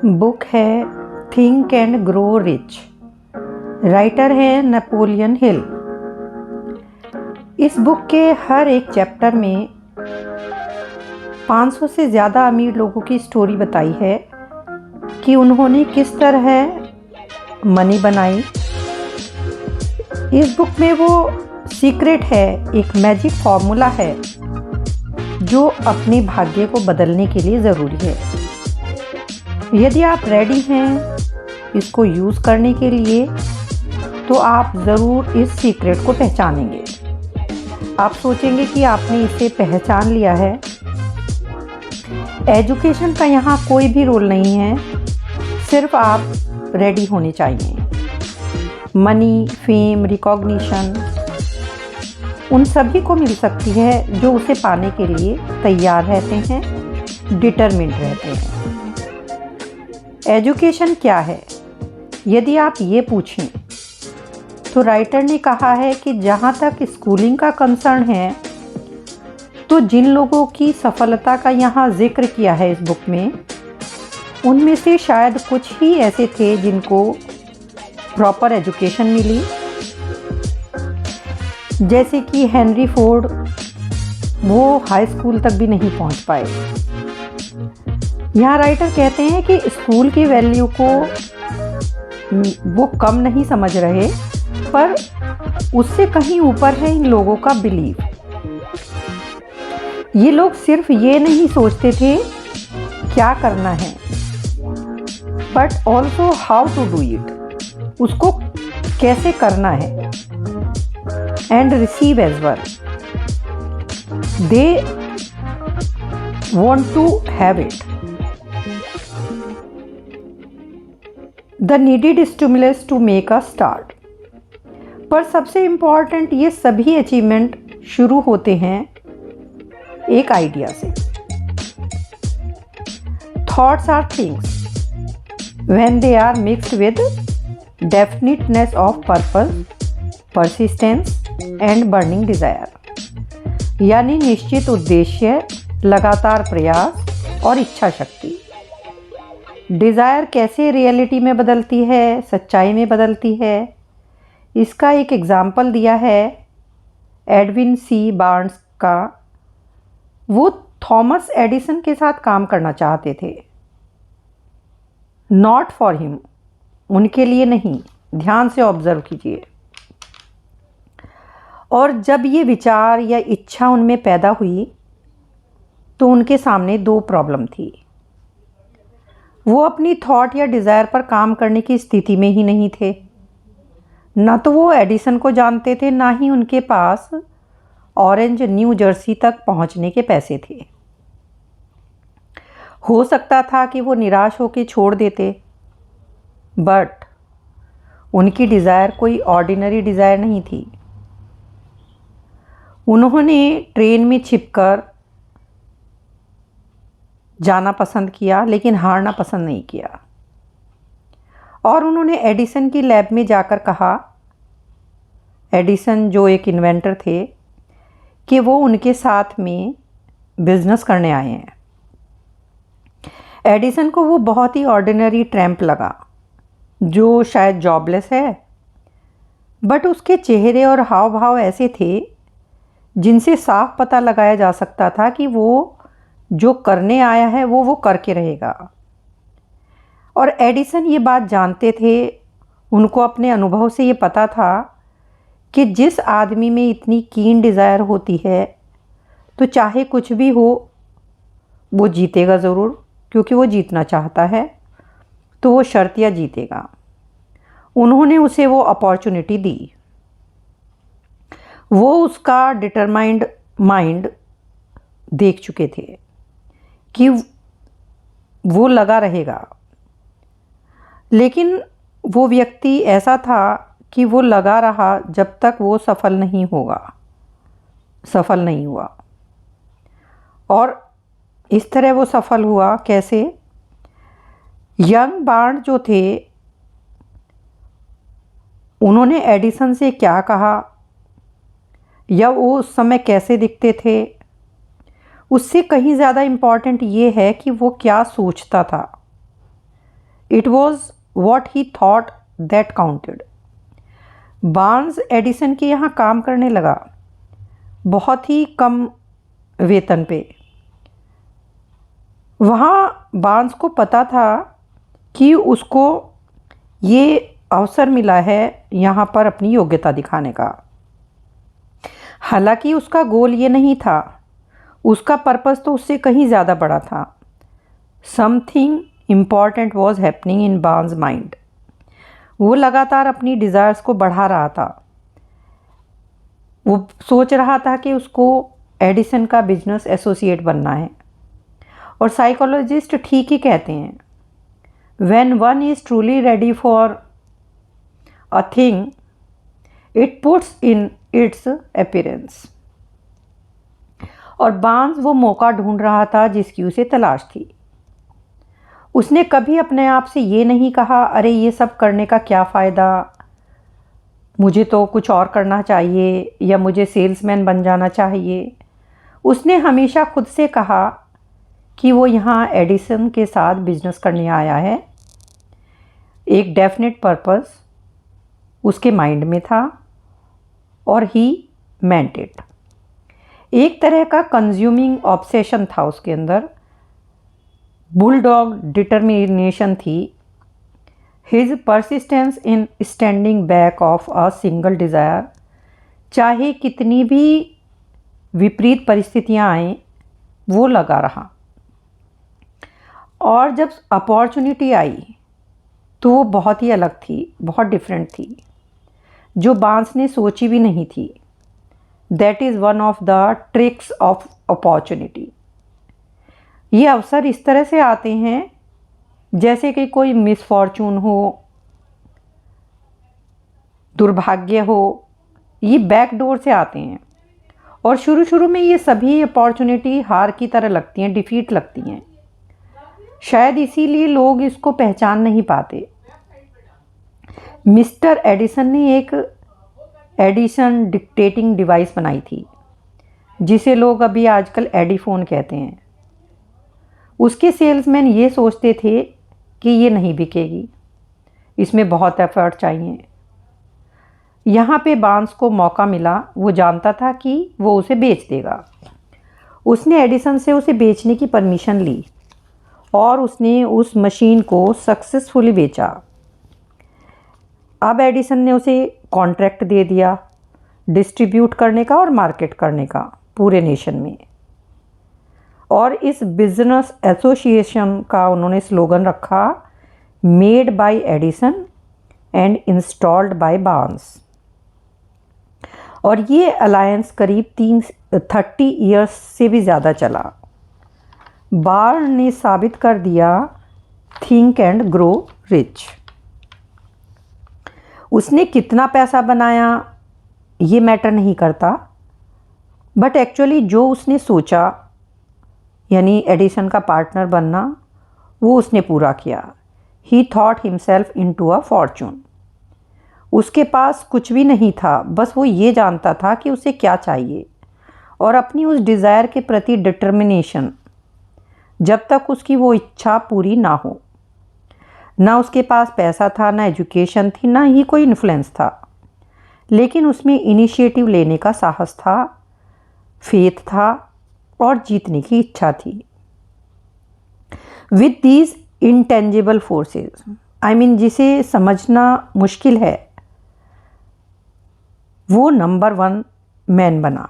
Book है think and grow rich. Writer है Napoleon Hill. इस बुक के हर एक चैप्टर में 500 से ज़्यादा अमीर लोगों की स्टोरी बताई है कि उन्होंने किस तरह मनी बनाई। इस बुक में वो सीक्रेट है, एक मैजिक फॉर्मूला है जो अपने भाग्य को बदलने के लिए ज़रूरी है। यदि आप रेडी हैं इसको यूज़ करने के लिए तो आप ज़रूर इस सीक्रेट को पहचानेंगे। आप सोचेंगे कि आपने इसे पहचान लिया है। एजुकेशन का यहाँ कोई भी रोल नहीं है, सिर्फ आप रेडी होने चाहिए। मनी, फेम, रिकॉग्निशन उन सभी को मिल सकती है जो उसे पाने के लिए तैयार रहते हैं, डिटरमिन्ड रहते हैं। एजुकेशन क्या है? यदि आप ये पूछें तो राइटर ने कहा है कि जहाँ तक स्कूलिंग का कंसर्न है तो जिन लोगों की सफलता का यहाँ जिक्र किया है इस बुक में, उनमें से शायद कुछ ही ऐसे थे जिनको प्रॉपर एजुकेशन मिली। जैसे कि हेनरी फोर्ड, वो हाई स्कूल तक भी नहीं पहुंच पाए। यहाँ राइटर कहते हैं कि स्कूल की वैल्यू को वो कम नहीं समझ रहे, पर उससे कहीं ऊपर है इन लोगों का बिलीव। ये लोग सिर्फ ये नहीं सोचते थे क्या करना है, but also how to do it, उसको कैसे करना है, and receive as well. They want to have it. The needed stimulus to make a start. पर सबसे इम्पॉर्टेंट, ये सभी अचीवमेंट शुरू होते हैं एक आइडिया से। Thoughts are things when they are mixed with definiteness of purpose, persistence and burning desire. यानी निश्चित उद्देश्य, लगातार प्रयास और इच्छा शक्ति। डिज़ायर कैसे रियलिटी में बदलती है, सच्चाई में बदलती है, इसका एक एग्जाम्पल दिया है एडविन सी बार्न्स का। वो थॉमस एडिसन के साथ काम करना चाहते थे, नॉट फॉर हिम, उनके लिए नहीं। ध्यान से ऑब्जर्व कीजिए। और जब ये विचार या इच्छा उनमें पैदा हुई तो उनके सामने दो प्रॉब्लम थी। वो अपनी थॉट या डिज़ायर पर काम करने की स्थिति में ही नहीं थे। ना तो वो एडिसन को जानते थे, ना ही उनके पास ऑरेंज न्यू जर्सी तक पहुंचने के पैसे थे। हो सकता था कि वो निराश होकर छोड़ देते, बट उनकी डिज़ायर कोई ऑर्डिनरी डिज़ायर नहीं थी। उन्होंने ट्रेन में छिपकर जाना पसंद किया, लेकिन हारना पसंद नहीं किया। और उन्होंने एडिसन की लैब में जाकर कहा, एडिसन जो एक इन्वेंटर थे, कि वो उनके साथ में बिजनेस करने आए हैं। एडिसन को वो बहुत ही ऑर्डिनरी ट्रैम्प लगा जो शायद जॉबलेस है, बट उसके चेहरे और हाव भाव ऐसे थे जिनसे साफ पता लगाया जा सकता था कि वो जो करने आया है वो करके रहेगा। और एडिसन ये बात जानते थे, उनको अपने अनुभव से ये पता था कि जिस आदमी में इतनी कीन डिज़ायर होती है तो चाहे कुछ भी हो वो जीतेगा ज़रूर, क्योंकि वो जीतना चाहता है, तो वो शर्तिया जीतेगा। उन्होंने उसे वो अपॉर्चुनिटी दी। वो उसका डिटरमाइंड माइंड देख चुके थे कि वो लगा रहेगा, लेकिन वो व्यक्ति ऐसा था कि वो लगा रहा जब तक वो सफल नहीं हुआ। और इस तरह वो सफल हुआ कैसे? यंग बार्न जो थे, उन्होंने एडिसन से क्या कहा या वो उस समय कैसे दिखते थे, उससे कहीं ज़्यादा इम्पॉर्टेंट ये है कि वो क्या सोचता था। It was what he thought that counted. Barnes Edison के यहाँ काम करने लगा, बहुत ही कम वेतन पे। वहाँ बार्न्स को पता था कि उसको ये अवसर मिला है यहाँ पर अपनी योग्यता दिखाने का। हालांकि उसका गोल ये नहीं था, उसका पर्पस तो उससे कहीं ज़्यादा बड़ा था। Something important was happening in Barnes mind. वो लगातार अपनी डिज़ायर्स को बढ़ा रहा था। वो सोच रहा था कि उसको एडिसन का बिजनेस एसोसिएट बनना है। और साइकोलॉजिस्ट ठीक ही कहते हैं, when one is truly ready for a thing it puts in its appearance. और बार्न्स वो मौका ढूंढ रहा था जिसकी उसे तलाश थी। उसने कभी अपने आप से ये नहीं कहा, अरे ये सब करने का क्या फ़ायदा, मुझे तो कुछ और करना चाहिए या मुझे सेल्समैन बन जाना चाहिए। उसने हमेशा खुद से कहा कि वो यहाँ एडिसन के साथ बिजनेस करने आया है। एक डेफिनेट पर्पस उसके माइंड में था और ही मेंट इट। एक तरह का कंज्यूमिंग ऑब्सेशन था उसके अंदर, बुलडॉग डिटर्मिनेशन थी। His persistence in standing back of a single desire, चाहे कितनी भी विपरीत परिस्थितियां आएं, वो लगा रहा। और जब अपॉर्चुनिटी आई तो वो बहुत ही अलग थी, बहुत डिफरेंट थी, जो बार्न्स ने सोची भी नहीं थी। That is one of the tricks of opportunity. ये अवसर इस तरह से आते हैं जैसे कि कोई मिसफॉर्चून हो, दुर्भाग्य हो, ये बैक डोर से आते हैं। और शुरू शुरू में ये सभी अपॉर्चुनिटी हार की तरह लगती हैं, डिफीट लगती हैं। शायद इसीलिए लोग इसको पहचान नहीं पाते। मिस्टर एडिसन ने एक एडिसन डिक्टेटिंग डिवाइस बनाई थी, जिसे लोग अभी आजकल एडीफोन कहते हैं। उसके सेल्समैन ये सोचते थे कि ये नहीं बिकेगी, इसमें बहुत एफर्ट चाहिए। यहाँ पे बार्न्स को मौका मिला। वो जानता था कि वो उसे बेच देगा। उसने एडिसन से उसे बेचने की परमिशन ली और उसने उस मशीन को सक्सेसफुली बेचा। अब एडिसन ने उसे कॉन्ट्रैक्ट दे दिया डिस्ट्रीब्यूट करने का और मार्केट करने का पूरे नेशन में। और इस बिजनेस एसोसिएशन का उन्होंने स्लोगन रखा, made by Edison and installed by Barnes. और ये अलायंस करीब 30 ईयर्स से भी ज़्यादा चला। बार्न ने साबित कर दिया, थिंक एंड ग्रो रिच। उसने कितना पैसा बनाया ये मैटर नहीं करता, बट एक्चुअली जो उसने सोचा, यानी एडिसन का पार्टनर बनना, वो उसने पूरा किया। ही thought himself into a Fortune. उसके पास कुछ भी नहीं था, बस वो ये जानता था कि उसे क्या चाहिए और अपनी उस डिज़ायर के प्रति डिटर्मिनेशन, जब तक उसकी वो इच्छा पूरी ना हो। ना उसके पास पैसा था, ना एजुकेशन थी, ना ही कोई इन्फ्लुएंस था, लेकिन उसमें इनिशिएटिव लेने का साहस था, फेथ था और जीतने की इच्छा थी। With these intangible forces, I mean जिसे समझना मुश्किल है, वो नंबर 1 मैन बना।